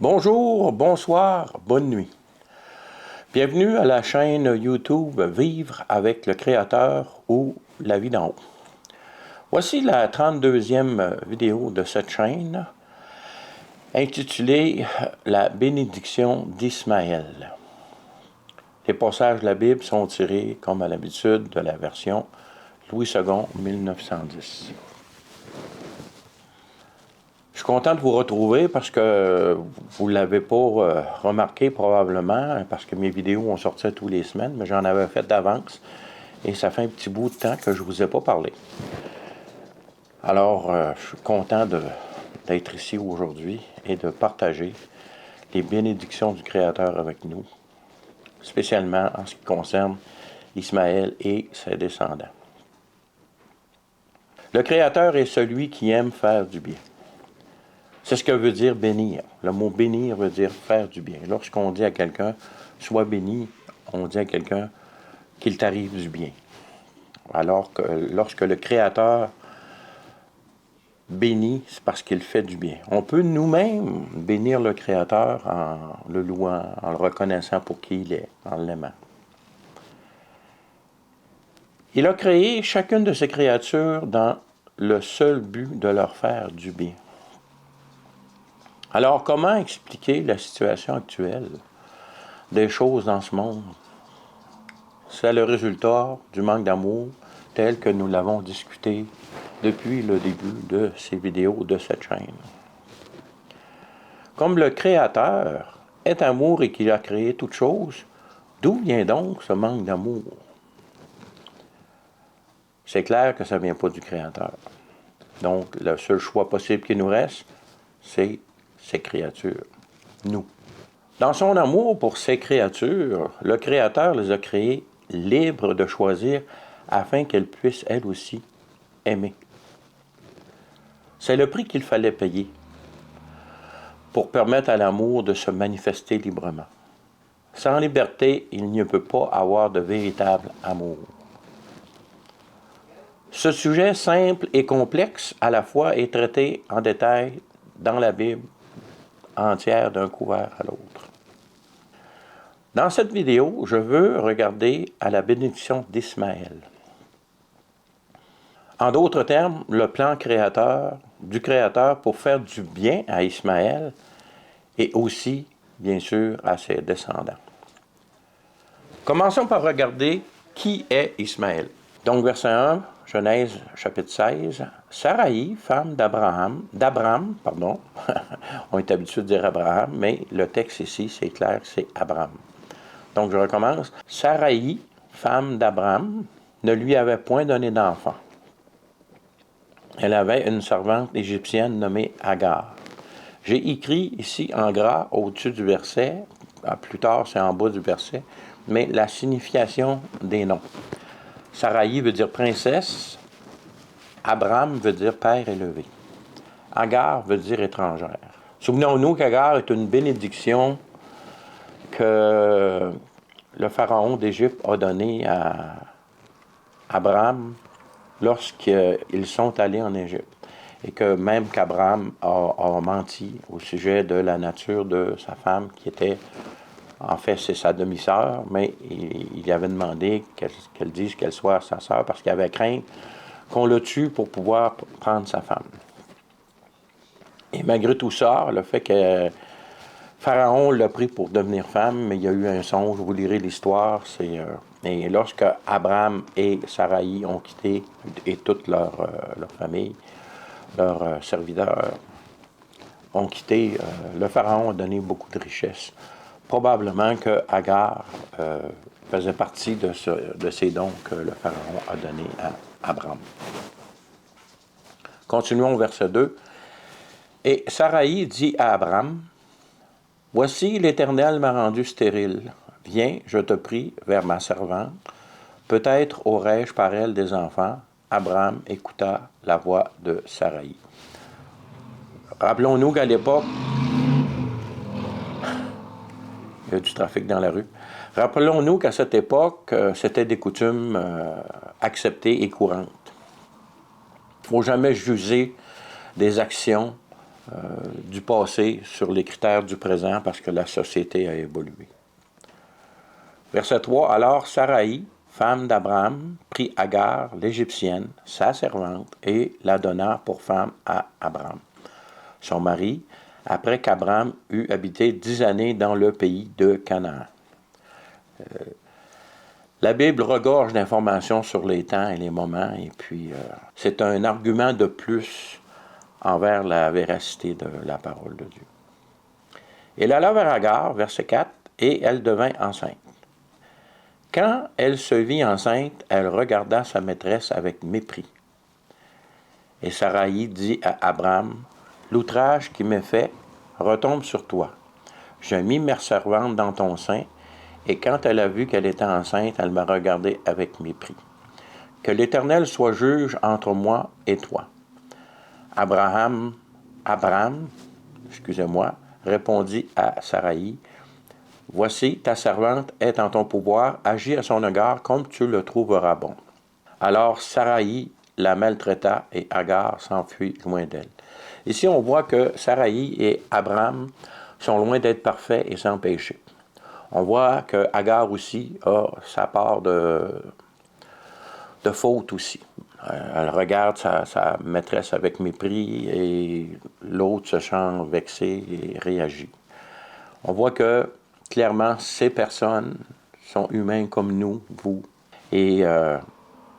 Bonjour, bonsoir, bonne nuit. Bienvenue à la chaîne YouTube Vivre avec le Créateur ou La vie d'en haut. Voici la 32e vidéo de cette chaîne intitulée La bénédiction d'Ismaël. Les passages de la Bible sont tirés, comme à l'habitude, de la version Louis II 1910. Je suis content de vous retrouver parce que vous ne l'avez pas remarqué probablement, parce que mes vidéos ont sorti tous les semaines, mais j'en avais fait d'avance et ça fait un petit bout de temps que je ne vous ai pas parlé. Alors, je suis content d'être ici aujourd'hui et de partager les bénédictions du Créateur avec nous, spécialement en ce qui concerne Ismaël et ses descendants. Le Créateur est celui qui aime faire du bien. C'est ce que veut dire bénir. Le mot bénir veut dire faire du bien. Lorsqu'on dit à quelqu'un « sois béni », on dit à quelqu'un qu'il t'arrive du bien. Alors que lorsque le Créateur bénit, c'est parce qu'il fait du bien. On peut nous-mêmes bénir le Créateur en le louant, en le reconnaissant pour qui il est, en l'aimant. Il a créé chacune de ces créatures dans le seul but de leur faire du bien. Alors, comment expliquer la situation actuelle des choses dans ce monde? C'est le résultat du manque d'amour tel que nous l'avons discuté depuis le début de ces vidéos de cette chaîne. Comme le Créateur est amour et qu'il a créé toutes choses, d'où vient donc ce manque d'amour? C'est clair que ça ne vient pas du Créateur. Donc, le seul choix possible qui nous reste, c'est ces créatures, nous. Dans son amour pour ces créatures, le Créateur les a créées libres de choisir afin qu'elles puissent elles aussi aimer. C'est le prix qu'il fallait payer pour permettre à l'amour de se manifester librement. Sans liberté, il ne peut pas avoir de véritable amour. Ce sujet simple et complexe à la fois est traité en détail dans la Bible entière d'un couvert à l'autre. Dans cette vidéo, je veux regarder à la bénédiction d'Ismaël. En d'autres termes, le plan du Créateur pour faire du bien à Ismaël et aussi, bien sûr, à ses descendants. Commençons par regarder qui est Ismaël. Donc, verset 1, Genèse chapitre 16, Saraï, femme d'Abram, on est habitué de dire Abraham, mais le texte ici, c'est clair, c'est Abram. Donc, je recommence. Saraï, femme d'Abram, ne lui avait point donné d'enfant. Elle avait une servante égyptienne nommée Agar. J'ai écrit ici en gras au-dessus du verset, plus tard c'est en bas du verset, mais la signification des noms. Saraï veut dire princesse, Abram veut dire père élevé. Agar veut dire étrangère. Souvenons-nous qu'Agar est une bénédiction que le pharaon d'Égypte a donnée à Abram lorsqu'ils sont allés en Égypte. Et que même qu'Abram a menti au sujet de la nature de sa femme qui était... En fait, c'est sa demi-sœur, mais il avait demandé qu'elle dise qu'elle soit sa sœur parce qu'il avait craint qu'on le tue pour pouvoir prendre sa femme. Et malgré tout ça, le fait que Pharaon l'a pris pour devenir femme, mais il y a eu un songe, vous lirez l'histoire, et lorsque Abraham et Saraï ont quitté, et toute leur famille, leurs serviteurs, ont quitté, le Pharaon a donné beaucoup de richesses. Probablement que Agar faisait partie de ces dons que le Pharaon a donnés à Abram. Continuons au verset 2. Et Saraï dit à Abram, « Voici l'Éternel m'a rendu stérile. Viens, je te prie, vers ma servante. Peut-être aurai-je par elle des enfants. » Abram écouta la voix de Saraï. Rappelons-nous qu'à l'époque, il y a du trafic dans la rue. Rappelons-nous qu'à cette époque, c'était des coutumes acceptées et courantes. Il ne faut jamais juger des actions du passé sur les critères du présent parce que la société a évolué. Verset 3. Alors Saraï, femme d'Abraham, prit Agar, l'Égyptienne, sa servante, et la donna pour femme à Abraham, son mari, après qu'Abraham eut habité 10 années dans le pays de Canaan. La Bible regorge d'informations sur les temps et les moments, et puis c'est un argument de plus envers la véracité de la parole de Dieu. Elle alla vers Agar, verset 4, et elle devint enceinte. Quand elle se vit enceinte, elle regarda sa maîtresse avec mépris. Et Saraï dit à Abraham, « L'outrage qui m'est fait retombe sur toi. J'ai mis ma servante dans ton sein, et quand elle a vu qu'elle était enceinte, elle m'a regardé avec mépris. Que l'Éternel soit juge entre moi et toi. » Abraham, répondit à Saraï, « Voici, ta servante est en ton pouvoir, agis à son égard comme tu le trouveras bon. » Alors Saraï la maltraita et Agar s'enfuit loin d'elle. Ici, on voit que Saraï et Abraham sont loin d'être parfaits et sans péché. On voit que Agar aussi a sa part de faute aussi. Elle regarde sa maîtresse avec mépris et l'autre se sent vexé et réagit. On voit que, clairement, ces personnes sont humains comme nous, vous, et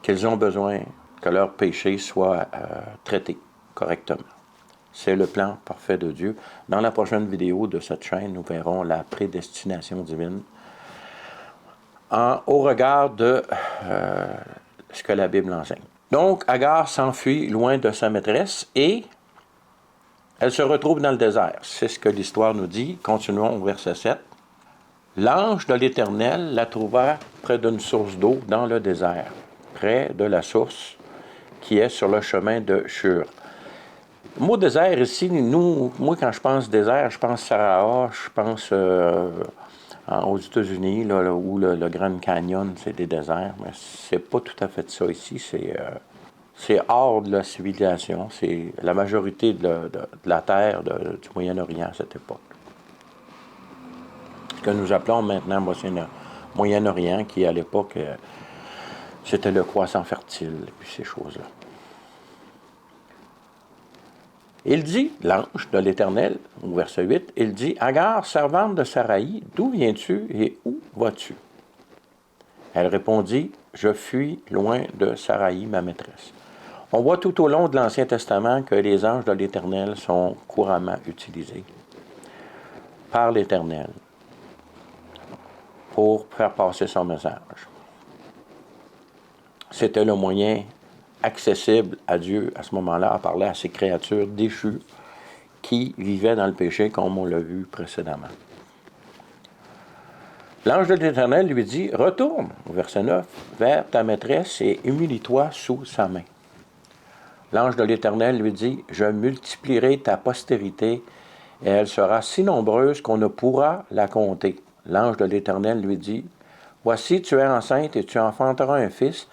qu'ils ont besoin que leurs péchés soient traités correctement. C'est le plan parfait de Dieu. Dans la prochaine vidéo de cette chaîne, nous verrons la prédestination divine au regard de ce que la Bible enseigne. Donc, Agar s'enfuit loin de sa maîtresse et elle se retrouve dans le désert. C'est ce que l'histoire nous dit. Continuons au verset 7. L'ange de l'Éternel la trouva près d'une source d'eau dans le désert, près de la source qui est sur le chemin de Shur. Le mot désert ici, moi quand je pense désert, je pense Sahara, je pense aux États-Unis, là, où le Grand Canyon, c'est des déserts, mais c'est pas tout à fait ça ici, c'est hors de la civilisation, c'est la majorité de la terre du Moyen-Orient à cette époque. Ce que nous appelons maintenant Moyen-Orient, qui à l'époque, c'était le croissant fertile, et puis ces choses-là. Il dit, l'ange de l'Éternel, au verset 8, il dit, « Agar, servante de Saraï, d'où viens-tu et où vas-tu? » Elle répondit, « Je fuis loin de Saraï, ma maîtresse. » On voit tout au long de l'Ancien Testament que les anges de l'Éternel sont couramment utilisés par l'Éternel pour faire passer son message. C'était le moyen accessible à Dieu à ce moment-là, à parler à ces créatures déchues qui vivaient dans le péché, comme on l'a vu précédemment. L'ange de l'Éternel lui dit, « Retourne, au verset 9, vers ta maîtresse et humilie-toi sous sa main. » L'ange de l'Éternel lui dit, « Je multiplierai ta postérité et elle sera si nombreuse qu'on ne pourra la compter. » L'ange de l'Éternel lui dit, « Voici, tu es enceinte et tu enfanteras un fils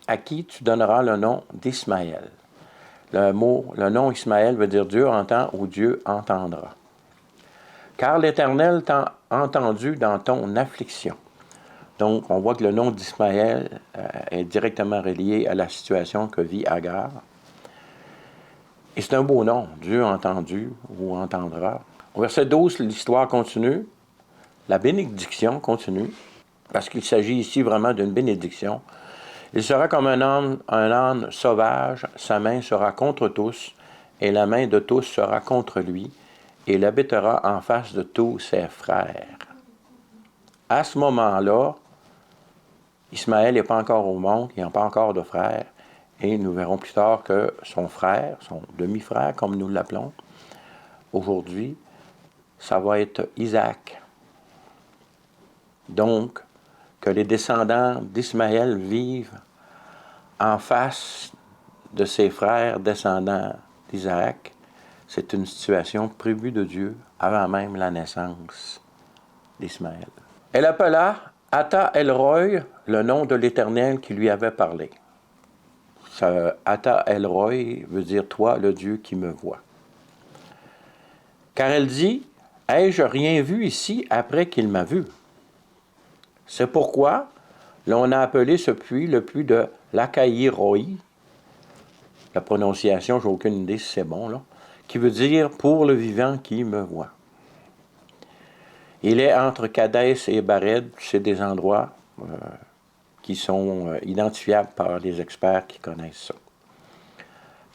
à qui tu donneras le nom d'Ismaël. » Le nom Ismaël veut dire Dieu entend ou Dieu entendra. Car l'Éternel t'a entendu dans ton affliction. Donc, on voit que le nom d'Ismaël est directement relié à la situation que vit Agar. Et c'est un beau nom, Dieu entendu ou entendra. Au verset 12, l'histoire continue. La bénédiction continue, parce qu'il s'agit ici vraiment d'une bénédiction. Il sera comme un âne sauvage, sa main sera contre tous, et la main de tous sera contre lui, et il habitera en face de tous ses frères. À ce moment-là, Ismaël n'est pas encore au monde, il n'a pas encore de frère, et nous verrons plus tard que son frère, son demi-frère, comme nous l'appelons, aujourd'hui, ça va être Isaac. Donc, que les descendants d'Ismaël vivent en face de ses frères descendants d'Isaac, c'est une situation prévue de Dieu avant même la naissance d'Ismaël. Elle appela Ata El-Roy, le nom de l'Éternel qui lui avait parlé. Ata El-Roy veut dire « toi, le Dieu qui me voit ». Car elle dit, « Ai-je rien vu ici après qu'il m'a vu? » C'est pourquoi l'on a appelé ce puits le puits de Lacaïroi. La prononciation, j'ai aucune idée si c'est bon, là, qui veut dire « pour le vivant qui me voit ». Il est entre Kadès et Bared, c'est des endroits qui sont identifiables par les experts qui connaissent ça.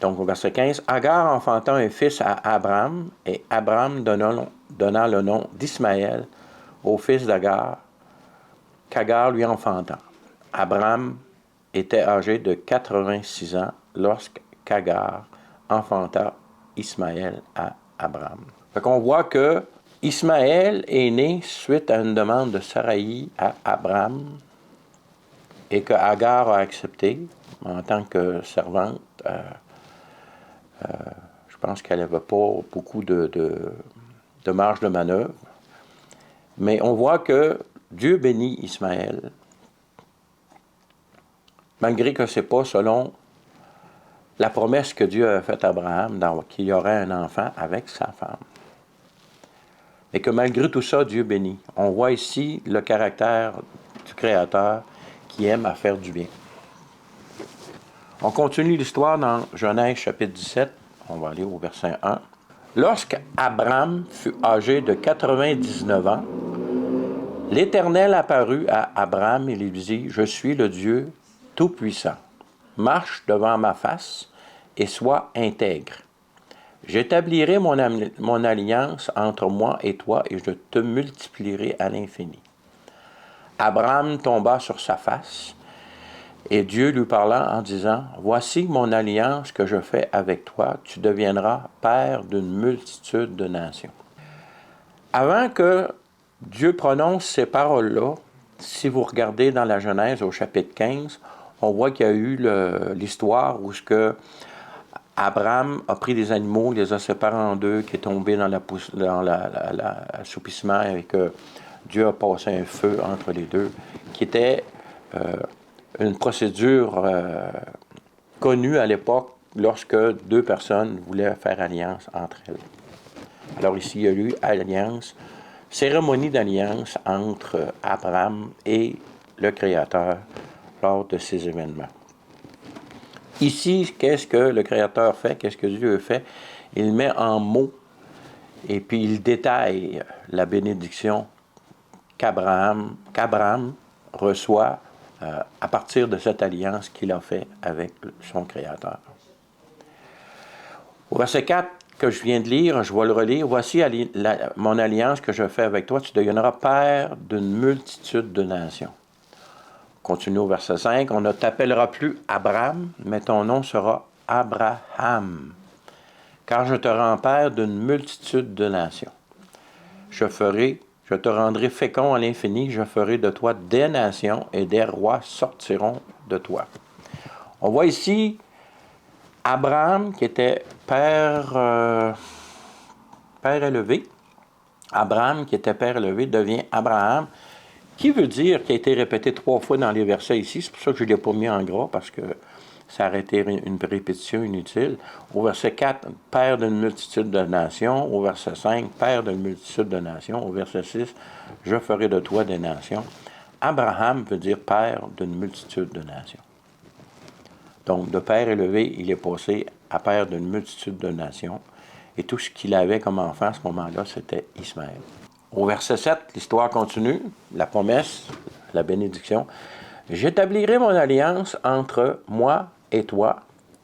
Donc, au verset 15, Agar enfanta un fils à Abram, et Abram donna le nom d'Ismaël au fils d'Agar, qu'Agar lui enfanta. Abram était âgé de 86 ans lorsqu'Agar enfanta Ismaël à Abram. Fait qu'on voit que Ismaël est né suite à une demande de Saraï à Abram et que Agar a accepté en tant que servante. Je pense qu'elle n'avait pas beaucoup de marge de manœuvre. Mais on voit que Dieu bénit Ismaël, malgré que ce n'est pas selon la promesse que Dieu a faite à Abraham, qu'il y aurait un enfant avec sa femme. Et que malgré tout ça, Dieu bénit. On voit ici le caractère du Créateur qui aime à faire du bien. On continue l'histoire dans Genèse chapitre 17. On va aller au verset 1. Lorsqu'Abram fut âgé de 99 ans, l'Éternel apparut à Abram et lui dit, « Je suis le Dieu Tout-Puissant. Marche devant ma face et sois intègre. J'établirai mon alliance entre moi et toi et je te multiplierai à l'infini. » Abram tomba sur sa face et Dieu lui parla en disant, « Voici mon alliance que je fais avec toi, tu deviendras père d'une multitude de nations. » Avant que Dieu prononce ces paroles-là, si vous regardez dans la Genèse au chapitre 15, on voit qu'il y a eu l'histoire où Abraham a pris des animaux, les a séparés en deux, qui est tombé dans l'assoupissement et que Dieu a passé un feu entre les deux, qui était une procédure connue à l'époque lorsque deux personnes voulaient faire alliance entre elles. Alors ici, il y a eu alliance, cérémonie d'alliance entre Abraham et le Créateur lors de ces événements. Ici, qu'est-ce que le Créateur fait? Qu'est-ce que Dieu fait? Il met en mots et puis il détaille la bénédiction qu'Abraham reçoit à partir de cette alliance qu'il a faite avec son Créateur. Au verset 4 que je viens de lire, je vais le relire. « Voici mon alliance que je fais avec toi, tu deviendras père d'une multitude de nations. » Continue au verset 5. « On ne t'appellera plus Abram, mais ton nom sera Abraham, car je te rends père d'une multitude de nations. Je te rendrai fécond à l'infini, je ferai de toi des nations et des rois sortiront de toi. » On voit ici Abraham qui était père élevé. Abraham qui était père élevé devient Abraham, qui veut dire, qui a été répété 3 fois dans les versets ici. C'est pour ça que je ne l'ai pas mis en gras, parce que ça aurait été une répétition inutile. Au verset 4, père d'une multitude de nations. Au verset 5, père d'une multitude de nations. Au verset 6, je ferai de toi des nations. Abraham veut dire père d'une multitude de nations. Donc, de père élevé, il est passé à père d'une multitude de nations. Et tout ce qu'il avait comme enfant à ce moment-là, c'était Ismaël. Au verset 7, l'histoire continue, la promesse, la bénédiction. « J'établirai mon alliance entre moi et toi,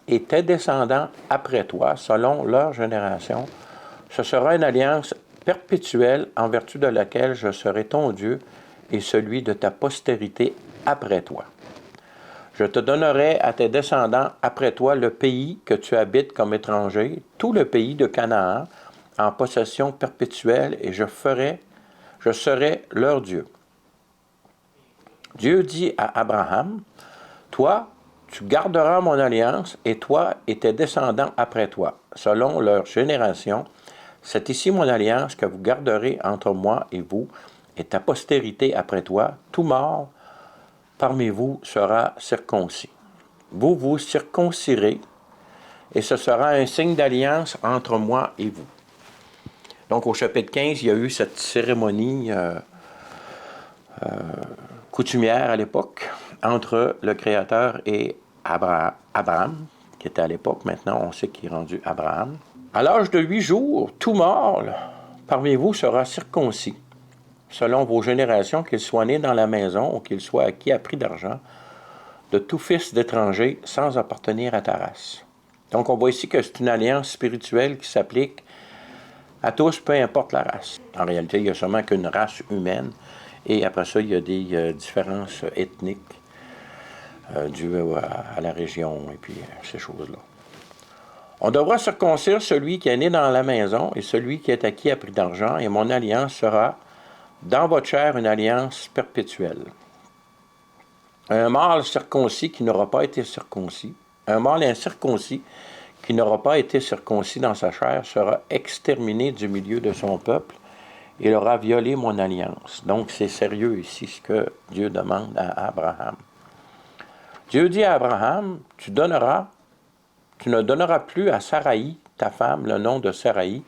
et tes descendants après toi, selon leur génération. Ce sera une alliance perpétuelle en vertu de laquelle je serai ton Dieu et celui de ta postérité après toi. Je te donnerai à tes descendants après toi le pays que tu habites comme étranger, tout le pays de Canaan, en possession perpétuelle, et je serai leur Dieu. » Dieu dit à Abraham, « Toi, tu garderas mon alliance, et toi et tes descendants après toi, selon leur génération. C'est ici mon alliance que vous garderez entre moi et vous, et ta postérité après toi, tout mort parmi vous sera circoncis. Vous vous circoncirez, et ce sera un signe d'alliance entre moi et vous. » Donc, au chapitre 15, il y a eu cette cérémonie coutumière à l'époque entre le Créateur et Abraham, qui était à l'époque. Maintenant, on sait qu'il est rendu Abraham. À l'âge de 8 jours, tout mort parmi vous sera circoncis, selon vos générations, qu'il soit né dans la maison ou qu'il soit acquis à prix d'argent, de tout fils d'étranger sans appartenir à ta race. Donc, on voit ici que c'est une alliance spirituelle qui s'applique à tous, peu importe la race. En réalité, il n'y a seulement qu'une race humaine, et après ça, il y a des différences ethniques dues à la région et puis ces choses-là. On devra circoncire celui qui est né dans la maison et celui qui est acquis à prix d'argent, et mon alliance sera dans votre chair une alliance perpétuelle. Un mâle circoncis qui n'aura pas été circoncis, un mâle incirconcis qui n'aura pas été circoncis dans sa chair sera exterminé du milieu de son peuple. Il aura violé mon alliance. Donc, c'est sérieux ici ce que Dieu demande à Abraham. Dieu dit à Abraham, tu ne donneras plus à Saraï, ta femme, le nom de Saraï,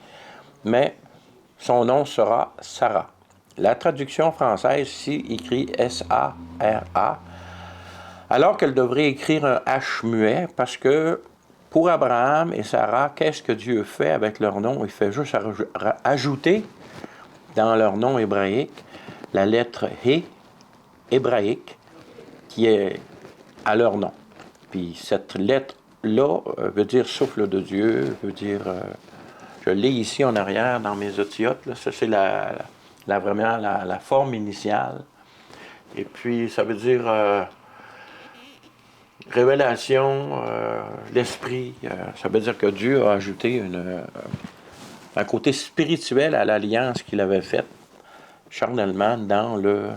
mais son nom sera Sarah. La traduction française ici écrit S-A-R-A, alors qu'elle devrait écrire un H muet, parce que pour Abraham et Sarah, qu'est-ce que Dieu fait avec leur nom? Il fait juste ajouter dans leur nom hébraïque la lettre He hébraïque qui est à leur nom. Puis cette lettre-là veut dire souffle de Dieu, veut dire, je l'ai ici en arrière dans mes outilliotes, là. Ça c'est vraiment la forme initiale. Et puis ça veut dire révélation, l'esprit. Ça veut dire que Dieu a ajouté un côté spirituel à l'alliance qu'il avait faite charnellement dans le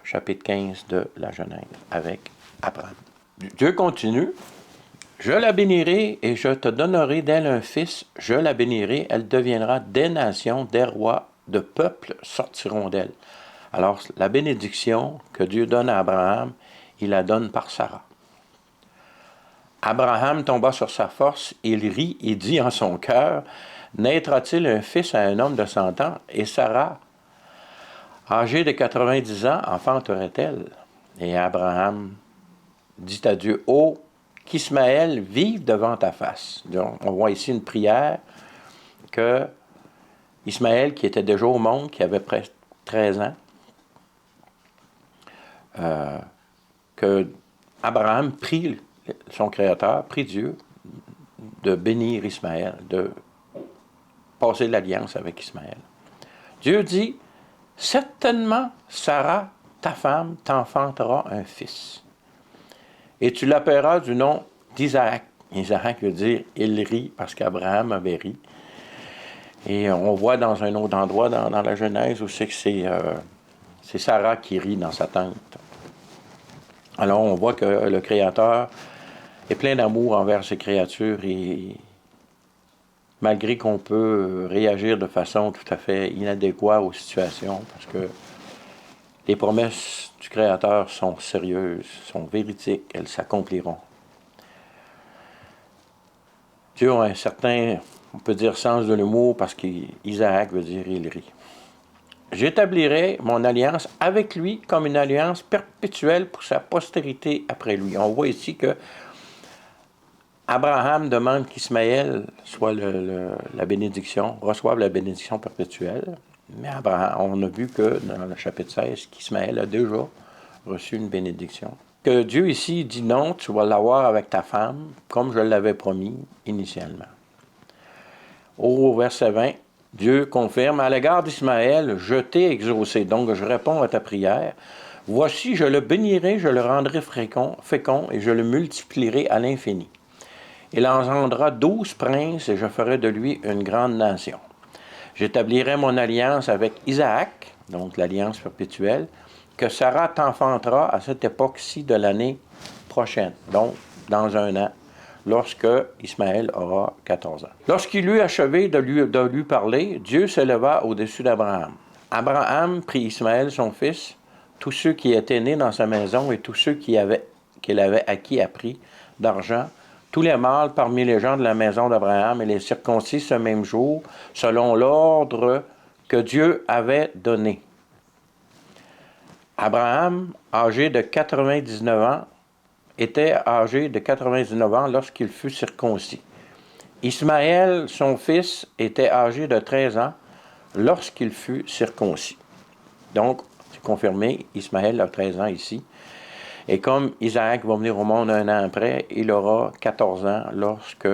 chapitre 15 de la Genèse avec Abraham. Dieu continue. Je la bénirai et je te donnerai d'elle un fils. Je la bénirai, elle deviendra des nations, des rois, de peuples sortiront d'elle. Alors, la bénédiction que Dieu donne à Abraham, il la donne par Sarah. Abraham tomba sur sa force, il rit et dit en son cœur, naîtra-t-il un fils à un homme de 100 ans? Et Sarah, âgée de 90 ans, enfanterait-elle? Et Abraham dit à Dieu, oh, qu'Ismaël vive devant ta face. Donc, on voit ici une prière que Ismaël, qui était déjà au monde, qui avait presque 13 ans, que Abraham prie son Créateur, prie Dieu de bénir Ismaël, de passer l'alliance avec Ismaël. Dieu dit, certainement Sarah, ta femme, t'enfantera un fils. Et tu l'appelleras du nom d'Isaac. Isaac veut dire, il rit, parce qu'Abraham avait ri. Et on voit dans un autre endroit dans la Genèse où c'est que c'est Sarah qui rit dans sa tente. Alors on voit que le Créateur est plein d'amour envers ses créatures et malgré qu'on peut réagir de façon tout à fait inadéquate aux situations, parce que les promesses du Créateur sont sérieuses, sont véridiques, elles s'accompliront. Dieu a un certain, on peut dire, sens de l'humour, parce qu'Isaac veut dire « il rit ». J'établirai mon alliance avec lui comme une alliance perpétuelle pour sa postérité après lui. On voit ici que Abraham demande qu'Ismaël soit la bénédiction, reçoive la bénédiction perpétuelle. Mais Abraham, on a vu que dans le chapitre 16, qu'Ismaël a déjà reçu une bénédiction. Que Dieu ici dit non, tu vas l'avoir avec ta femme, comme je l'avais promis initialement. Au verset 20, Dieu confirme, à l'égard d'Ismaël, je t'ai exaucé, donc je réponds à ta prière. Voici, je le bénirai, je le rendrai fécond et je le multiplierai à l'infini. Il engendra 12 princes et je ferai de lui une grande nation. J'établirai mon alliance avec Isaac, donc l'alliance perpétuelle, que Sarah t'enfantera à cette époque-ci de l'année prochaine, donc dans 1 an, lorsque Ismaël aura 14 ans. Lorsqu'il eut achevé de lui parler, Dieu s'éleva au-dessus d'Abraham. Abraham prit Ismaël, son fils, tous ceux qui étaient nés dans sa maison et tous ceux qu'il avait acquis à prix d'argent, tous les mâles parmi les gens de la maison d'Abraham et les circoncis ce même jour, selon l'ordre que Dieu avait donné. Abraham, âgé de 99 ans, était âgé de 99 ans lorsqu'il fut circoncis. Ismaël, son fils, était âgé de 13 ans lorsqu'il fut circoncis. Donc, c'est confirmé, Ismaël a 13 ans ici. Et comme Isaac va venir au monde un an après, il aura 14 ans lorsque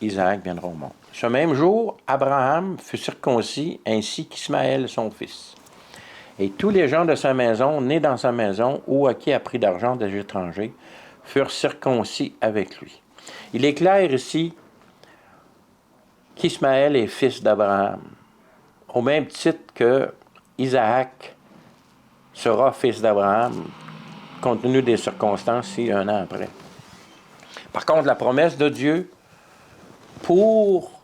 Isaac viendra au monde. Ce même jour, Abraham fut circoncis ainsi qu'Ismaël, son fils. Et tous les gens de sa maison, nés dans sa maison ou à qui a pris d'argent des étrangers, furent circoncis avec lui. Il est clair ici qu'Ismaël est fils d'Abraham, au même titre que Isaac sera fils d'Abraham, compte tenu des circonstances, si un an après. Par contre, la promesse de Dieu pour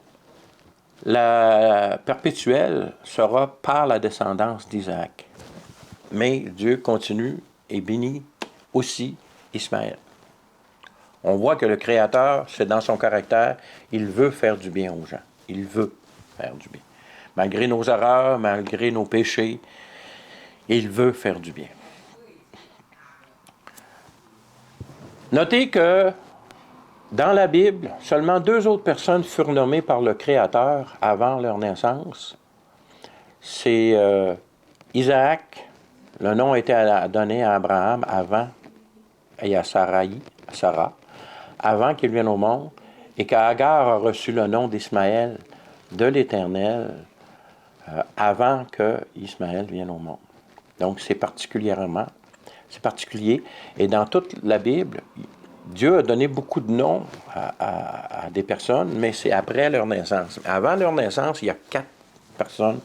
la perpétuelle sera par la descendance d'Isaac. Mais Dieu continue et bénit aussi Ismaël. On voit que le Créateur, c'est dans son caractère, il veut faire du bien aux gens. Il veut faire du bien. Malgré nos erreurs, malgré nos péchés, il veut faire du bien. Notez que dans la Bible, seulement 2 autres personnes furent nommées par le Créateur avant leur naissance. C'est Isaac, le nom a été donné à Abraham avant, et à Sarah, avant qu'il vienne au monde, et qu'Agar a reçu le nom d'Ismaël de l'Éternel avant que Ismaël vienne au monde. Donc c'est particulier. Et dans toute la Bible, Dieu a donné beaucoup de noms à des personnes, mais c'est après leur naissance. Avant leur naissance, il y a 4 personnes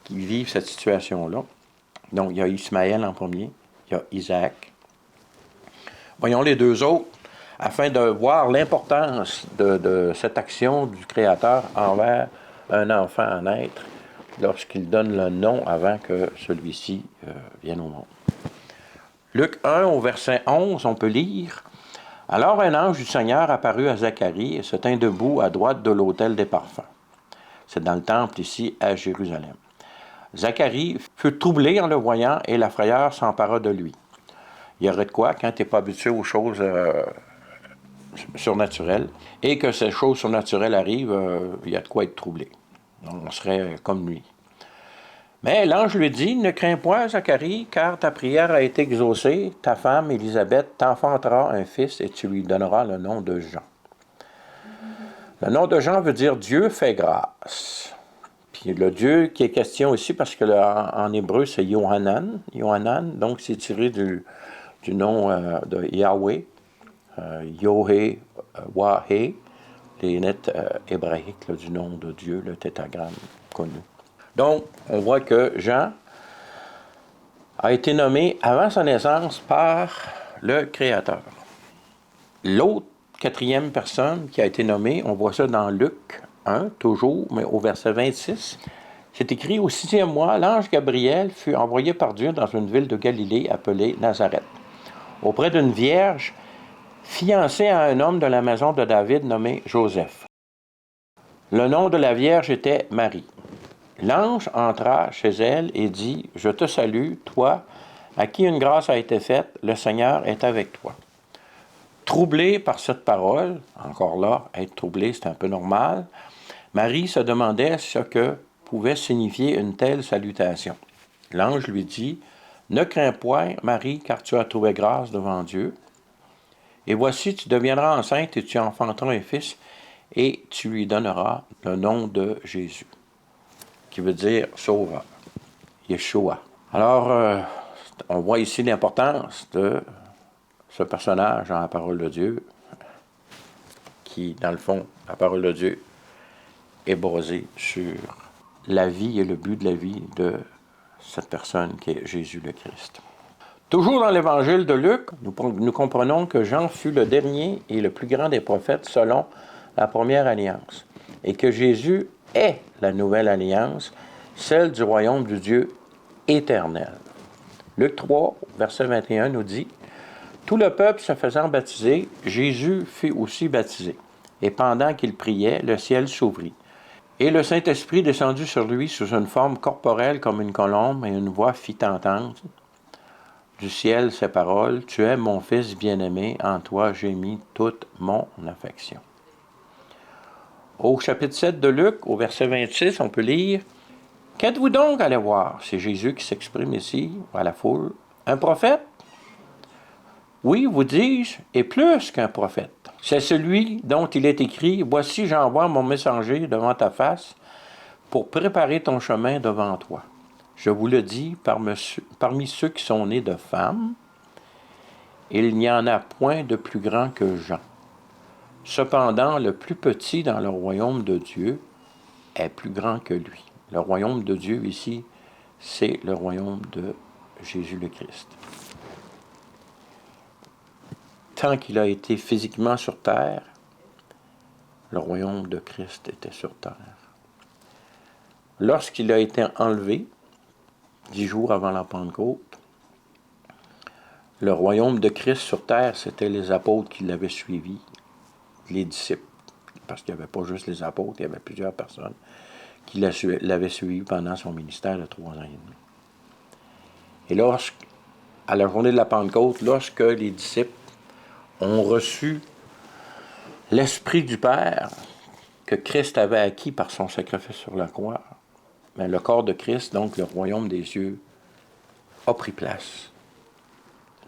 qui vivent cette situation-là. Donc, il y a Ismaël en premier, il y a Isaac. Voyons les 2 autres, afin de voir l'importance de cette action du Créateur envers un enfant à naître, lorsqu'il donne le nom avant que celui-ci vienne au monde. Luc 1, au verset 11, on peut lire « Alors un ange du Seigneur apparut à Zacharie et se tint debout à droite de l'autel des parfums. » C'est dans le temple ici à Jérusalem. Zacharie fut troublé en le voyant et la frayeur s'empara de lui. Il y aurait de quoi quand tu n'es pas habitué aux choses surnaturelles et que ces choses surnaturelles arrivent, il y a de quoi être troublé. On serait comme lui. Mais l'ange lui dit, « Ne crains point, Zacharie, car ta prière a été exaucée. Ta femme, Élisabeth, t'enfantera un fils et tu lui donneras le nom de Jean. » Le nom de Jean veut dire « Dieu fait grâce ». Puis le Dieu qui est question ici, parce que en hébreu, c'est Yohanan. Yohanan, donc c'est tiré du nom de Yahweh, Yohé, Wahé, les lettres hébraïques là, du nom de Dieu, le tétragramme connu. Donc, on voit que Jean a été nommé avant sa naissance par le Créateur. L'autre 4e personne qui a été nommée, on voit ça dans Luc 1, toujours, mais au verset 26, c'est écrit « Au 6e mois, l'ange Gabriel fut envoyé par Dieu dans une ville de Galilée appelée Nazareth, auprès d'une vierge fiancée à un homme de la maison de David nommé Joseph. Le nom de la vierge était Marie. L'ange entra chez elle et dit, « Je te salue, toi, à qui une grâce a été faite, le Seigneur est avec toi. » Troublée par cette parole, encore là, être troublée, c'est un peu normal, Marie se demandait ce que pouvait signifier une telle salutation. L'ange lui dit, « Ne crains point, Marie, car tu as trouvé grâce devant Dieu. Et voici, tu deviendras enceinte et tu enfanteras un fils, et tu lui donneras le nom de Jésus. » qui veut dire sauveur, Yeshua. Alors, on voit ici l'importance de ce personnage dans la parole de Dieu, qui, dans le fond, la parole de Dieu est basée sur la vie et le but de la vie de cette personne qui est Jésus le Christ. Toujours dans l'évangile de Luc, nous comprenons que Jean fut le dernier et le plus grand des prophètes selon la première alliance, et que Jésus est la nouvelle alliance, celle du royaume du Dieu éternel. Luc 3, verset 21 nous dit « Tout le peuple se faisant baptiser, Jésus fut aussi baptisé. Et pendant qu'il priait, le ciel s'ouvrit. Et le Saint-Esprit descendit sur lui sous une forme corporelle comme une colombe, et une voix fit entendre du ciel ces paroles, « Tu es mon Fils bien-aimé, en toi j'ai mis toute mon affection. » Au chapitre 7 de Luc, au verset 26, on peut lire, « Qu'êtes-vous donc allé voir? » C'est Jésus qui s'exprime ici, à la foule. « Un prophète? Oui, vous dis-je, et plus qu'un prophète. C'est celui dont il est écrit, « Voici, j'envoie mon messager devant ta face pour préparer ton chemin devant toi. » Je vous le dis, parmi ceux qui sont nés de femmes, il n'y en a point de plus grand que Jean. Cependant, le plus petit dans le royaume de Dieu est plus grand que lui. Le royaume de Dieu ici, c'est le royaume de Jésus le Christ. Tant qu'il a été physiquement sur terre, le royaume de Christ était sur terre. Lorsqu'il a été enlevé, 10 jours avant la Pentecôte, le royaume de Christ sur terre, c'était les apôtres qui l'avaient suivi, les disciples, parce qu'il n'y avait pas juste les apôtres, il y avait plusieurs personnes qui l'avaient suivi pendant son ministère de 3 ans et demi. Et à la journée de la Pentecôte, lorsque les disciples ont reçu l'Esprit du Père que Christ avait acquis par son sacrifice sur la croix, mais le corps de Christ, donc le royaume des cieux, a pris place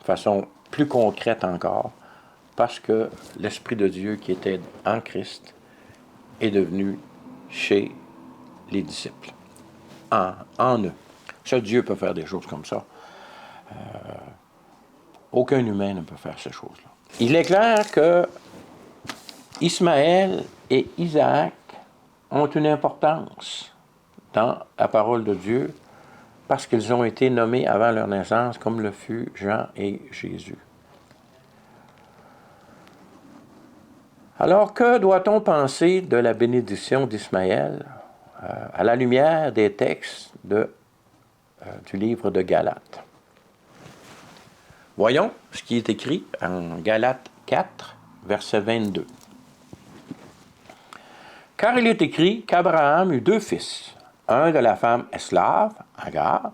de façon plus concrète encore, parce que l'Esprit de Dieu qui était en Christ est devenu chez les disciples, en eux. Seul Dieu peut faire des choses comme ça. Aucun humain ne peut faire ces choses-là. Il est clair que Ismaël et Isaac ont une importance dans la parole de Dieu parce qu'ils ont été nommés avant leur naissance comme le fut Jean et Jésus. Alors, que doit-on penser de la bénédiction d'Ismaël à la lumière des textes du livre de Galates? Voyons ce qui est écrit en Galates 4, verset 22. « Car il est écrit qu'Abraham eut 2 fils, un de la femme esclave, Agar,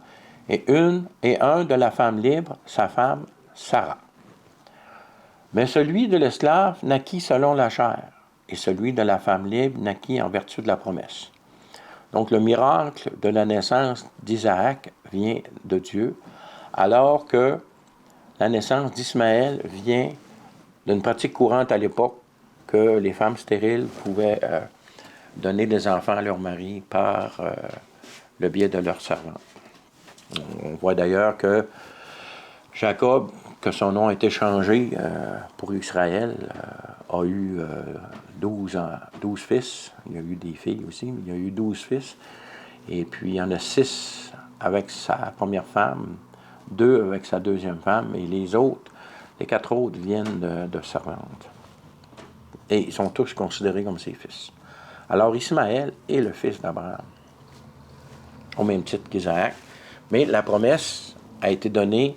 et un de la femme libre, sa femme, Sarah. Mais celui de l'esclave naquit selon la chair, et celui de la femme libre naquit en vertu de la promesse. » Donc le miracle de la naissance d'Isaac vient de Dieu, alors que la naissance d'Ismaël vient d'une pratique courante à l'époque que les femmes stériles pouvaient donner des enfants à leur mari par le biais de leur servante. On voit d'ailleurs que Jacob, que son nom a été changé pour Israël, a eu 12 fils. Il y a eu des filles aussi, mais il y a eu 12 fils. Et puis il y en a 6 avec sa première femme, 2 avec sa deuxième femme, et les 4 autres viennent de servantes. Et ils sont tous considérés comme ses fils. Alors Ismaël est le fils d'Abraham, au même titre qu'Isaac, mais la promesse a été donnée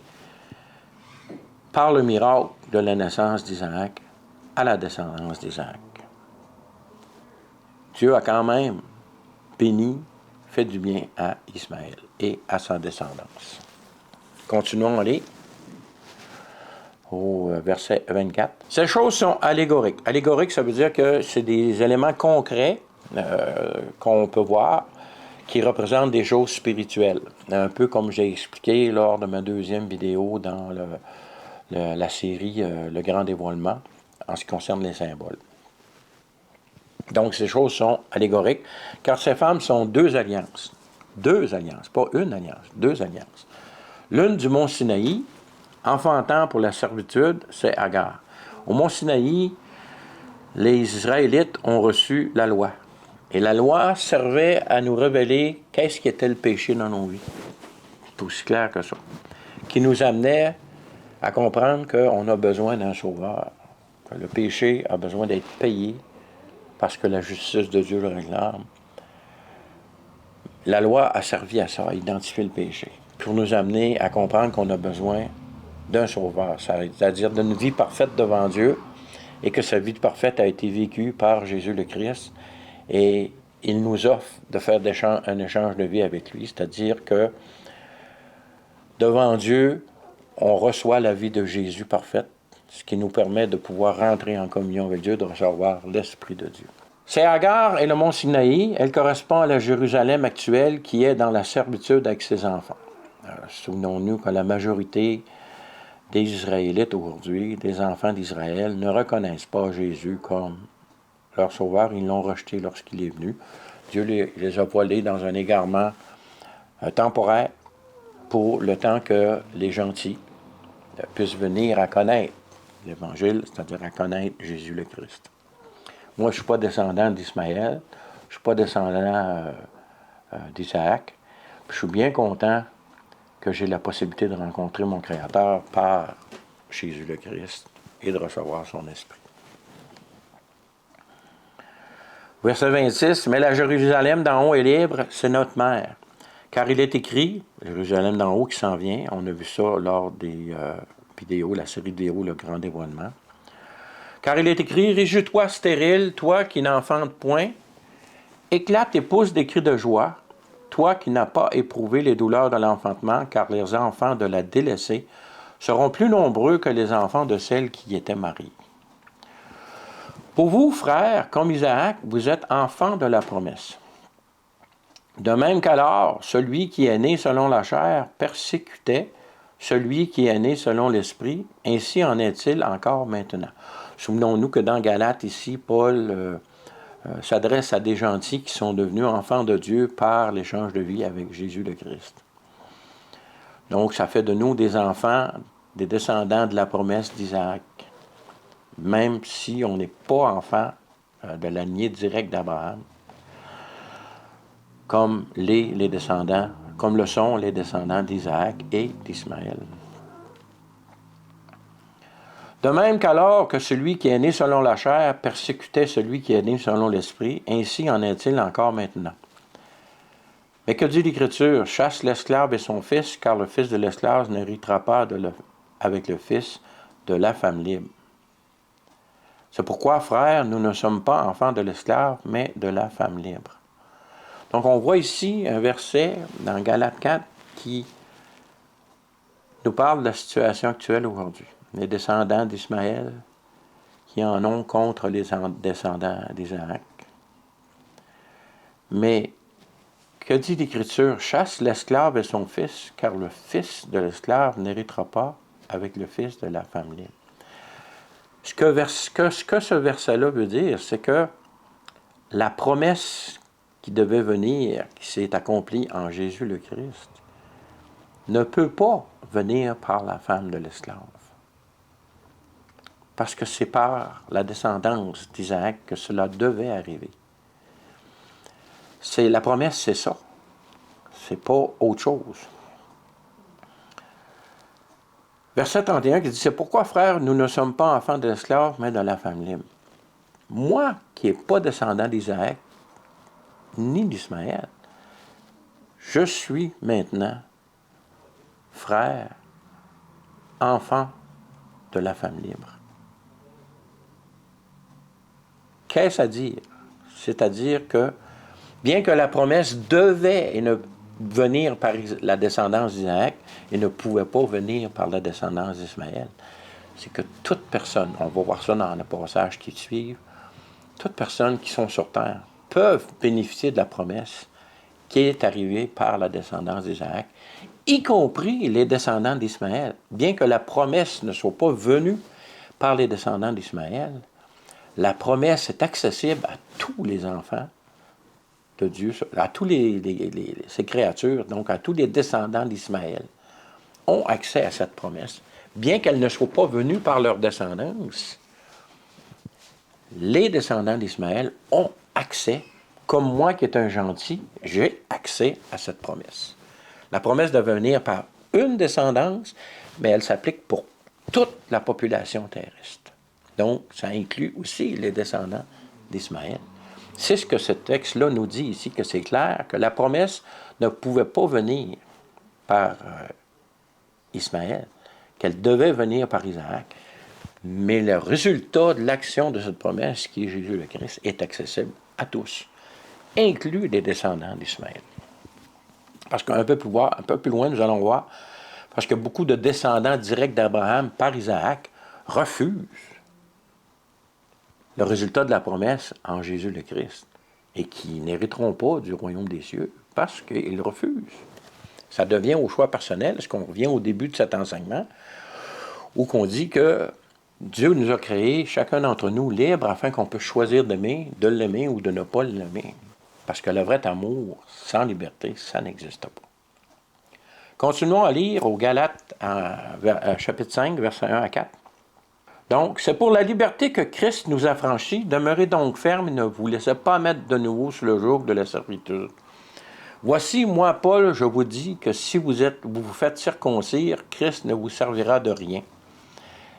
par le miracle de la naissance d'Isaac à la descendance d'Isaac. Dieu a quand même béni, fait du bien à Ismaël et à sa descendance. Continuons à aller au verset 24. Ces choses sont allégoriques. Allégorique, ça veut dire que c'est des éléments concrets qu'on peut voir qui représentent des choses spirituelles. Un peu comme j'ai expliqué lors de ma 2e vidéo dans la série Le Grand Dévoilement en ce qui concerne les symboles. Donc, ces choses sont allégoriques, car ces femmes sont 2 alliances. 2 alliances, pas une alliance, 2 alliances. L'une du mont Sinaï, enfantant pour la servitude, c'est Agar. Au mont Sinaï, les Israélites ont reçu la loi. Et la loi servait à nous révéler qu'est-ce qui était le péché dans nos vies. C'est aussi clair que ça. Qui nous amenait à comprendre qu'on a besoin d'un sauveur. Que le péché a besoin d'être payé parce que la justice de Dieu le réclame. La loi a servi à ça, à identifier le péché, pour nous amener à comprendre qu'on a besoin d'un sauveur, c'est-à-dire d'une vie parfaite devant Dieu, et que sa vie parfaite a été vécue par Jésus le Christ, et il nous offre de faire un échange de vie avec lui, c'est-à-dire que devant Dieu, on reçoit la vie de Jésus parfaite, ce qui nous permet de pouvoir rentrer en communion avec Dieu, de recevoir l'Esprit de Dieu. C'est Agar et le mont Sinaï, elle correspond à la Jérusalem actuelle qui est dans la servitude avec ses enfants. Souvenons-nous que la majorité des Israélites aujourd'hui, des enfants d'Israël, ne reconnaissent pas Jésus comme leur sauveur. Ils l'ont rejeté lorsqu'il est venu. Dieu les a voilés dans un égarement temporaire pour le temps que les gentils puissent venir à connaître l'Évangile, c'est-à-dire à connaître Jésus le Christ. Moi, je ne suis pas descendant d'Ismaël, je ne suis pas descendant d'Isaac. Je suis bien content que j'ai la possibilité de rencontrer mon Créateur par Jésus le Christ et de recevoir son Esprit. Verset 26, « Mais la Jérusalem d'en haut est libre, c'est notre mère. Car il est écrit, Jérusalem d'en haut qui s'en vient, on a vu ça lors des vidéos, la série de vidéos, le grand dévoilement. Car il est écrit, réjouis-toi stérile, toi qui n'enfantes point, éclate et pousse des cris de joie, toi qui n'as pas éprouvé les douleurs de l'enfantement, car les enfants de la délaissée seront plus nombreux que les enfants de celle qui était mariée. Pour vous, frères, comme Isaac, vous êtes enfants de la promesse. De même qu'alors, celui qui est né selon la chair persécutait celui qui est né selon l'esprit, ainsi en est-il encore maintenant. Souvenons-nous que dans Galates, ici, Paul s'adresse à des gentils qui sont devenus enfants de Dieu par l'échange de vie avec Jésus le Christ. Donc, ça fait de nous des enfants, des descendants de la promesse d'Isaac, même si on n'est pas enfant de la lignée directe d'Abraham, comme le sont les descendants d'Isaac et d'Ismaël. De même qu'alors que celui qui est né selon la chair persécutait celui qui est né selon l'esprit, ainsi en est-il encore maintenant. Mais que dit l'Écriture? Chasse l'esclave et son fils, car le fils de l'esclave n'héritera pas avec le fils de la femme libre. C'est pourquoi, frères, nous ne sommes pas enfants de l'esclave, mais de la femme libre. Donc, on voit ici un verset dans Galates 4 qui nous parle de la situation actuelle aujourd'hui. Les descendants d'Ismaël qui en ont contre les descendants d'Isaac. Mais, que dit l'Écriture? Chasse l'esclave et son fils, car le fils de l'esclave n'héritera pas avec le fils de la femme libre. Ce que ce verset-là veut dire, c'est que la promesse qui devait venir, qui s'est accomplie en Jésus le Christ, ne peut pas venir par la femme de l'esclave. Parce que c'est par la descendance d'Isaac que cela devait arriver. La promesse, c'est ça. C'est pas autre chose. Verset 31 qui dit, « C'est pourquoi, frères, nous ne sommes pas enfants de l'esclave, mais de la femme libre. » Moi, qui n'ai pas descendant d'Isaac, ni d'Ismaël, je suis maintenant frère, enfant de la femme libre. Qu'est-ce à dire? C'est-à-dire que, bien que la promesse devait venir par la descendance d'Isaac et ne pouvait pas venir par la descendance d'Ismaël, c'est que toute personne, on va voir ça dans le passage qui suit, toute personne qui sont sur terre peuvent bénéficier de la promesse qui est arrivée par la descendance d'Isaac, y compris les descendants d'Ismaël. Bien que la promesse ne soit pas venue par les descendants d'Ismaël, la promesse est accessible à tous les enfants de Dieu, à tous ces créatures, donc à tous les descendants d'Ismaël, ont accès à cette promesse. Bien qu'elle ne soit pas venue par leur descendance, les descendants d'Ismaël ont accès, comme moi qui est un gentil, j'ai accès à cette promesse. La promesse de venir par une descendance, mais elle s'applique pour toute la population terrestre. Donc, ça inclut aussi les descendants d'Ismaël. C'est ce que ce texte-là nous dit ici, que c'est clair, que la promesse ne pouvait pas venir par Ismaël, qu'elle devait venir par Isaac, mais le résultat de l'action de cette promesse, qui est Jésus le Christ, est accessible à tous, inclus les descendants d'Ismaël. Parce qu'un peu plus loin, nous allons voir, parce que beaucoup de descendants directs d'Abraham par Isaac refusent le résultat de la promesse en Jésus le Christ et qui n'hériteront pas du royaume des cieux parce qu'ils refusent. Ça devient au choix personnel. Est-ce qu'on revient au début de cet enseignement où qu'on dit que Dieu nous a créés, chacun d'entre nous, libres afin qu'on puisse choisir d'aimer, de l'aimer ou de ne pas l'aimer. Parce que le vrai amour, sans liberté, ça n'existe pas. Continuons à lire au Galates, chapitre 5, versets 1 à 4. Donc, c'est pour la liberté que Christ nous a franchis. Demeurez donc fermes et ne vous laissez pas mettre de nouveau sous le joug de la servitude. Voici, moi, Paul, je vous dis que si vous vous faites circoncire, Christ ne vous servira de rien.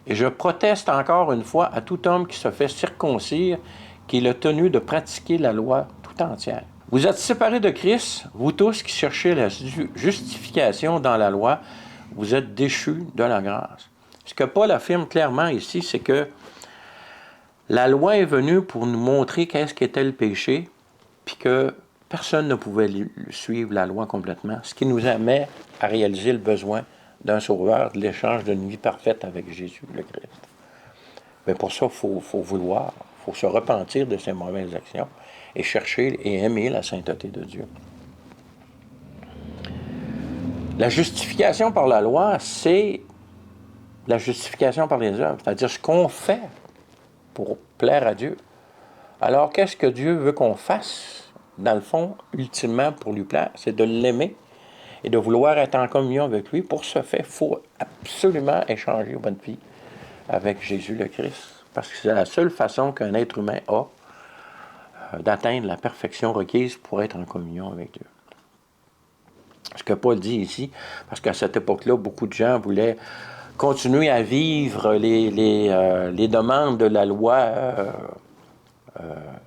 Et je proteste encore une fois à tout homme qui se fait circoncire qu'il est tenu de pratiquer la loi tout entière. Vous êtes séparés de Christ, vous tous qui cherchez la justification dans la loi, vous êtes déchus de la grâce. Ce que Paul affirme clairement ici, c'est que la loi est venue pour nous montrer qu'est-ce qu'était le péché, puis que personne ne pouvait suivre la loi complètement, ce qui nous amène à réaliser le besoin d'un sauveur, de l'échange d'une vie parfaite avec Jésus le Christ. Mais pour ça, il faut vouloir, il faut se repentir de ses mauvaises actions et chercher et aimer la sainteté de Dieu. La justification par la loi, c'est la justification par les œuvres, c'est-à-dire ce qu'on fait pour plaire à Dieu. Alors, qu'est-ce que Dieu veut qu'on fasse, dans le fond, ultimement pour lui plaire? C'est de l'aimer et de vouloir être en communion avec lui. Pour ce fait, il faut absolument échanger votre vie avec Jésus le Christ, parce que c'est la seule façon qu'un être humain a d'atteindre la perfection requise pour être en communion avec Dieu. Ce que Paul dit ici, parce qu'à cette époque-là, beaucoup de gens voulaient continuer à vivre les demandes de la loi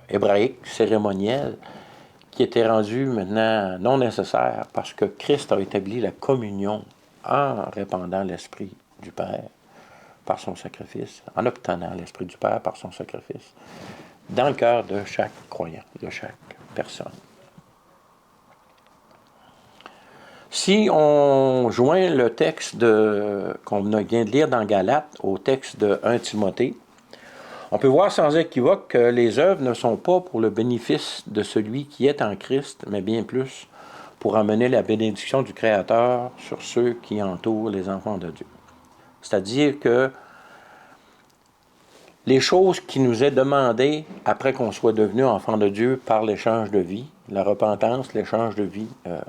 hébraïque, cérémonielle, qui étaient rendues maintenant non nécessaires, parce que Christ a établi la communion en répandant l'Esprit du Père par son sacrifice, en obtenant l'Esprit du Père par son sacrifice, dans le cœur de chaque croyant, de chaque personne. Si on joint le texte qu'on vient de lire dans Galates au texte de 1 Timothée, on peut voir sans équivoque que les œuvres ne sont pas pour le bénéfice de celui qui est en Christ, mais bien plus pour amener la bénédiction du Créateur sur ceux qui entourent les enfants de Dieu. C'est-à-dire que les choses qui nous est demandées après qu'on soit devenu enfant de Dieu par l'échange de vie, la repentance, l'échange de vie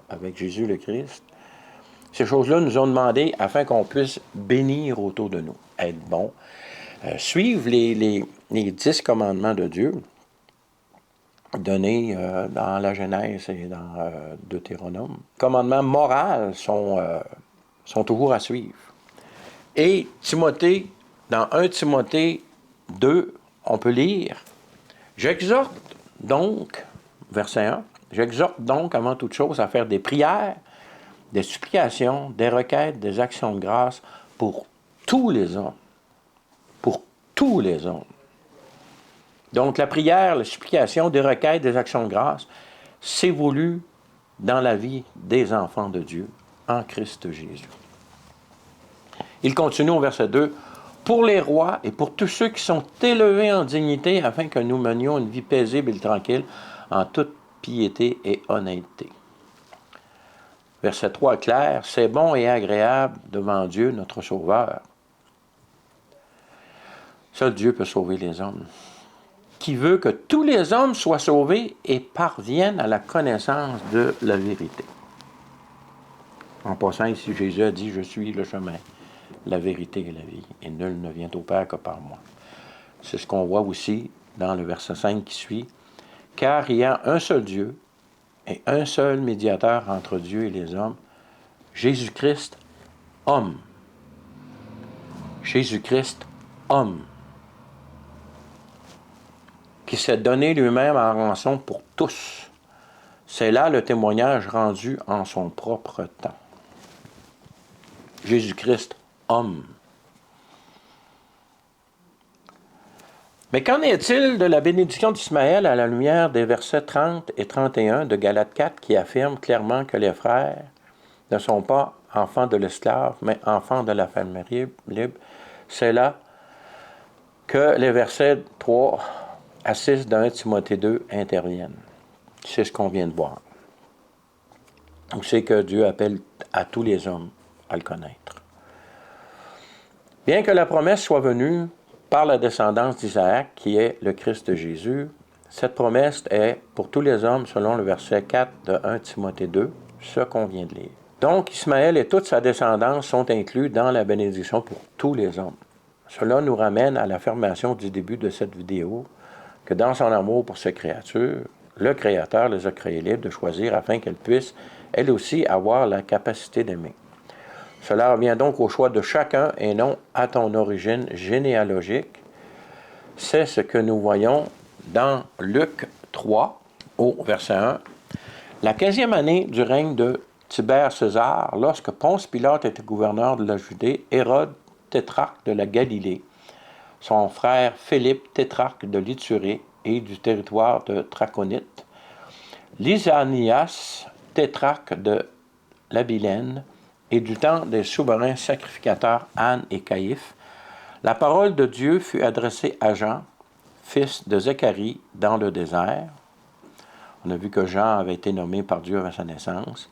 avec Jésus le Christ, ces choses-là nous ont demandé afin qu'on puisse bénir autour de nous, être bon, suivre les 10 commandements de Dieu donnés dans la Genèse et dans Deutéronome. Les commandements moraux sont toujours à suivre. Et Timothée, dans 1 Timothée 2, on peut lire « J'exhorte donc, verset 1, j'exhorte donc avant toute chose à faire des prières, des supplications, des requêtes, des actions de grâce pour tous les hommes. » Pour tous les hommes. Donc la prière, la supplication, des requêtes, des actions de grâce, c'est voulu dans la vie des enfants de Dieu en Christ Jésus. Il continue au verset 2. Pour les rois et pour tous ceux qui sont élevés en dignité, afin que nous menions une vie paisible et tranquille, en toute piété et honnêteté. Verset 3 est clair, c'est bon et agréable devant Dieu, notre Sauveur. Seul Dieu peut sauver les hommes. Qui veut que tous les hommes soient sauvés et parviennent à la connaissance de la vérité. En passant ici, Jésus a dit, je suis le chemin, la vérité et la vie, et nul ne vient au Père que par moi. C'est ce qu'on voit aussi dans le verset 5 qui suit. Car il y a un seul Dieu et un seul médiateur entre Dieu et les hommes, Jésus-Christ, homme. Jésus-Christ, homme, qui s'est donné lui-même en rançon pour tous. C'est là le témoignage rendu en son propre temps. Jésus-Christ, homme. Mais qu'en est-il de la bénédiction d'Ismaël à la lumière des versets 30 et 31 de Galates 4 qui affirment clairement que les frères ne sont pas enfants de l'esclave, mais enfants de la femme libre? C'est là que les versets 3 à 6 de 1 Timothée 2 interviennent. C'est ce qu'on vient de voir. Donc, c'est que Dieu appelle à tous les hommes à le connaître. Bien que la promesse soit venue par la descendance d'Isaac, qui est le Christ de Jésus, cette promesse est pour tous les hommes, selon le verset 4 de 1 Timothée 2, ce qu'on vient de lire. Donc, Ismaël et toute sa descendance sont inclus dans la bénédiction pour tous les hommes. Cela nous ramène à l'affirmation du début de cette vidéo, que dans son amour pour ses créatures, le Créateur les a créées libres de choisir afin qu'elles puissent, elles aussi, avoir la capacité d'aimer. Cela revient donc au choix de chacun et non à ton origine généalogique. C'est ce que nous voyons dans Luc 3, au verset 1. La 15e année du règne de Tibère César, lorsque Ponce Pilate était gouverneur de la Judée, Hérode, tétrarque de la Galilée, son frère Philippe, tétrarque de l'Ithurée et du territoire de Traconite, Lysanias, tétrarque de l'Abilène, et du temps des souverains sacrificateurs Anne et Caïphe, la parole de Dieu fut adressée à Jean, fils de Zacharie, dans le désert. On a vu que Jean avait été nommé par Dieu à sa naissance.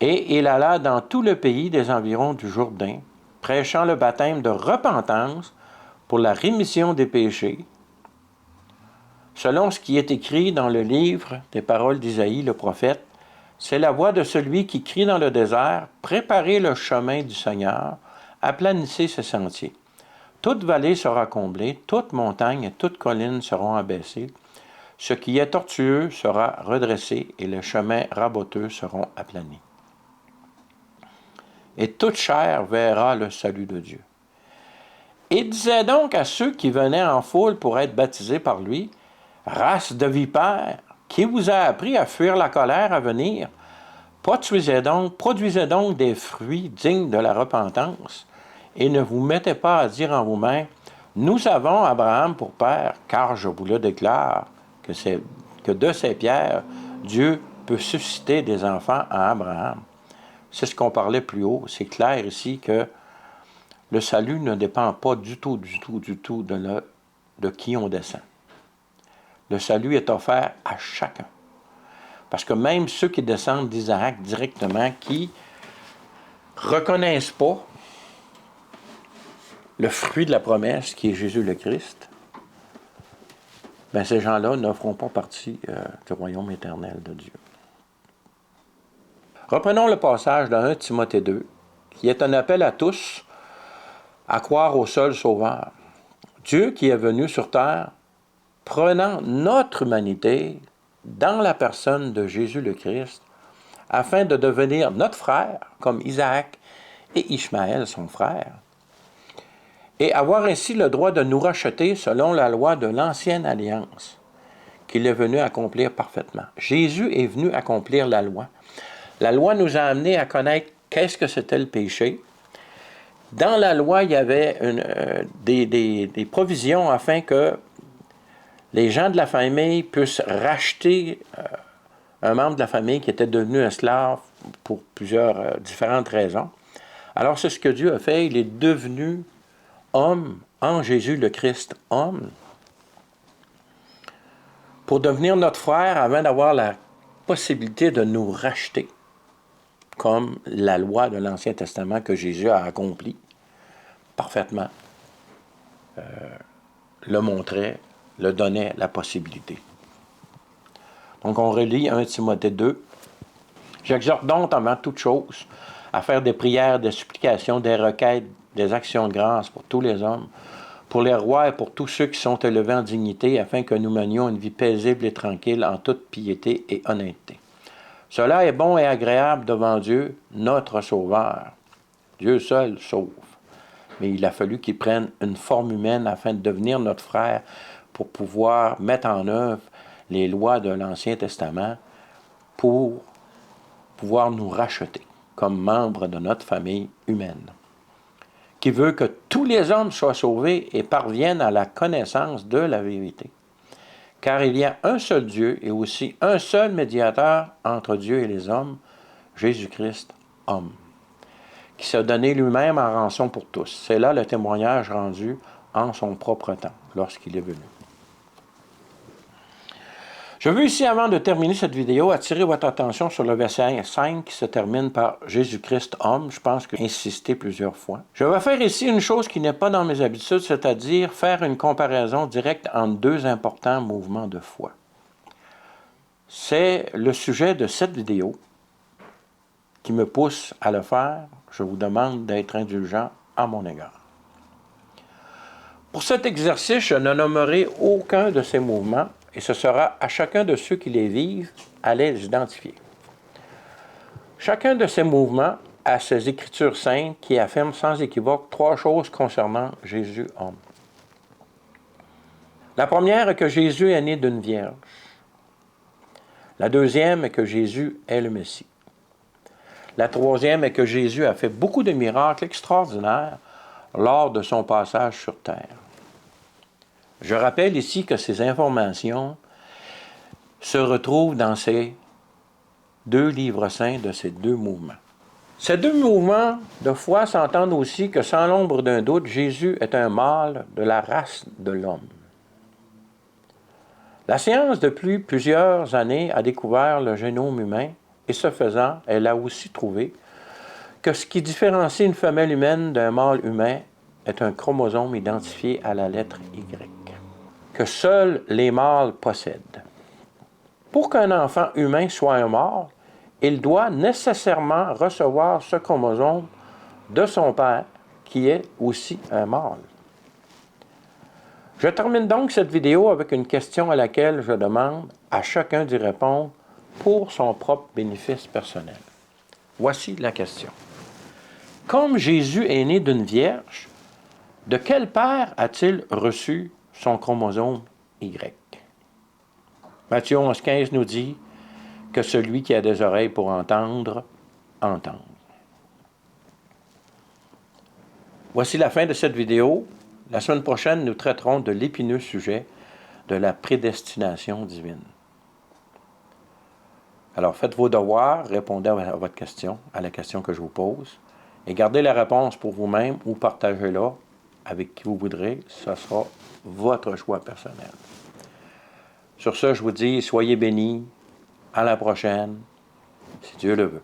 Et il alla dans tout le pays des environs du Jourdain, prêchant le baptême de repentance pour la rémission des péchés, selon ce qui est écrit dans le livre des paroles d'Isaïe, le prophète. C'est la voix de celui qui crie dans le désert, « Préparez le chemin du Seigneur, aplanissez ses sentiers. Toute vallée sera comblée, toute montagne et toute colline seront abaissées. Ce qui est tortueux sera redressé et les chemins raboteux seront aplanis. Et toute chair verra le salut de Dieu. Et disait donc à ceux qui venaient en foule pour être baptisés par lui, « Race de vipères, qui vous a appris à fuir la colère à venir? Produisez donc des fruits dignes de la repentance, et ne vous mettez pas à dire en vous-même, nous avons Abraham pour père, car je vous le déclare, que de ces pierres, Dieu peut susciter des enfants à Abraham. » C'est ce qu'on parlait plus haut. C'est clair ici que le salut ne dépend pas du tout de qui on descend. Le salut est offert à chacun. Parce que même ceux qui descendent d'Isaac directement, qui ne reconnaissent pas le fruit de la promesse qui est Jésus le Christ, bien ces gens-là ne feront pas partie du royaume éternel de Dieu. Reprenons le passage de 1 Timothée 2, qui est un appel à tous à croire au seul Sauveur. Dieu qui est venu sur terre, prenant notre humanité dans la personne de Jésus le Christ, afin de devenir notre frère, comme Isaac et Ishmaël, son frère, et avoir ainsi le droit de nous racheter selon la loi de l'ancienne alliance, qu'il est venu accomplir parfaitement. Jésus est venu accomplir la loi. La loi nous a amenés à connaître qu'est-ce que c'était le péché. Dans la loi, il y avait des provisions afin que les gens de la famille puissent racheter un membre de la famille qui était devenu esclave pour plusieurs différentes raisons. Alors, c'est ce que Dieu a fait. Il est devenu homme, en Jésus le Christ, homme, pour devenir notre frère avant d'avoir la possibilité de nous racheter, comme la loi de l'Ancien Testament que Jésus a accompli parfaitement, le montrait, le donnait la possibilité. Donc, on relit 1 Timothée 2. « J'exhorte donc avant toute chose à faire des prières, des supplications, des requêtes, des actions de grâce pour tous les hommes, pour les rois et pour tous ceux qui sont élevés en dignité, afin que nous menions une vie paisible et tranquille en toute piété et honnêteté. Cela est bon et agréable devant Dieu, notre Sauveur. Dieu seul sauve. Mais il a fallu qu'il prenne une forme humaine afin de devenir notre frère pour pouvoir mettre en œuvre les lois de l'Ancien Testament pour pouvoir nous racheter comme membres de notre famille humaine. qui veut que tous les hommes soient sauvés et parviennent à la connaissance de la vérité. Car il y a un seul Dieu et aussi un seul médiateur entre Dieu et les hommes, Jésus-Christ, homme, qui s'est donné lui-même en rançon pour tous. C'est là le témoignage rendu en son propre temps, lorsqu'il est venu. Je veux ici, avant de terminer cette vidéo, attirer votre attention sur le verset 5 qui se termine par Jésus-Christ homme. Je pense que j'ai insisté plusieurs fois. Je vais faire ici une chose qui n'est pas dans mes habitudes, c'est-à-dire faire une comparaison directe entre deux importants mouvements de foi. C'est le sujet de cette vidéo qui me pousse à le faire. Je vous demande d'être indulgent à mon égard. Pour cet exercice, je ne nommerai aucun de ces mouvements et ce sera à chacun de ceux qui les vivent à les identifier. Chacun de ces mouvements a ses Écritures saintes qui affirment sans équivoque trois choses concernant Jésus homme. La première est que Jésus est né d'une vierge. La deuxième est que Jésus est le Messie. La troisième est que Jésus a fait beaucoup de miracles extraordinaires lors de son passage sur terre. Je rappelle ici que ces informations se retrouvent dans ces deux livres saints de ces deux mouvements. Ces deux mouvements de foi s'entendent aussi que sans l'ombre d'un doute, Jésus est un mâle de la race de l'homme. La science, depuis plusieurs années, a découvert le génome humain et ce faisant, elle a aussi trouvé que ce qui différencie une femelle humaine d'un mâle humain est un chromosome identifié à la lettre Y, que seuls les mâles possèdent. Pour qu'un enfant humain soit un mâle, il doit nécessairement recevoir ce chromosome de son père, qui est aussi un mâle. Je termine donc cette vidéo avec une question à laquelle je demande à chacun d'y répondre pour son propre bénéfice personnel. Voici la question. Comme Jésus est né d'une vierge, de quel père a-t-il reçu son chromosome Y? Matthieu 11,15 nous dit que celui qui a des oreilles pour entendre, entende. Voici la fin de cette vidéo. La semaine prochaine, nous traiterons de l'épineux sujet de la prédestination divine. Alors, faites vos devoirs, répondez à votre question, à la question que je vous pose, et gardez la réponse pour vous-même ou partagez-la avec qui vous voudrez. Ce sera votre choix personnel. Sur ce, je vous dis, soyez bénis. À la prochaine, si Dieu le veut.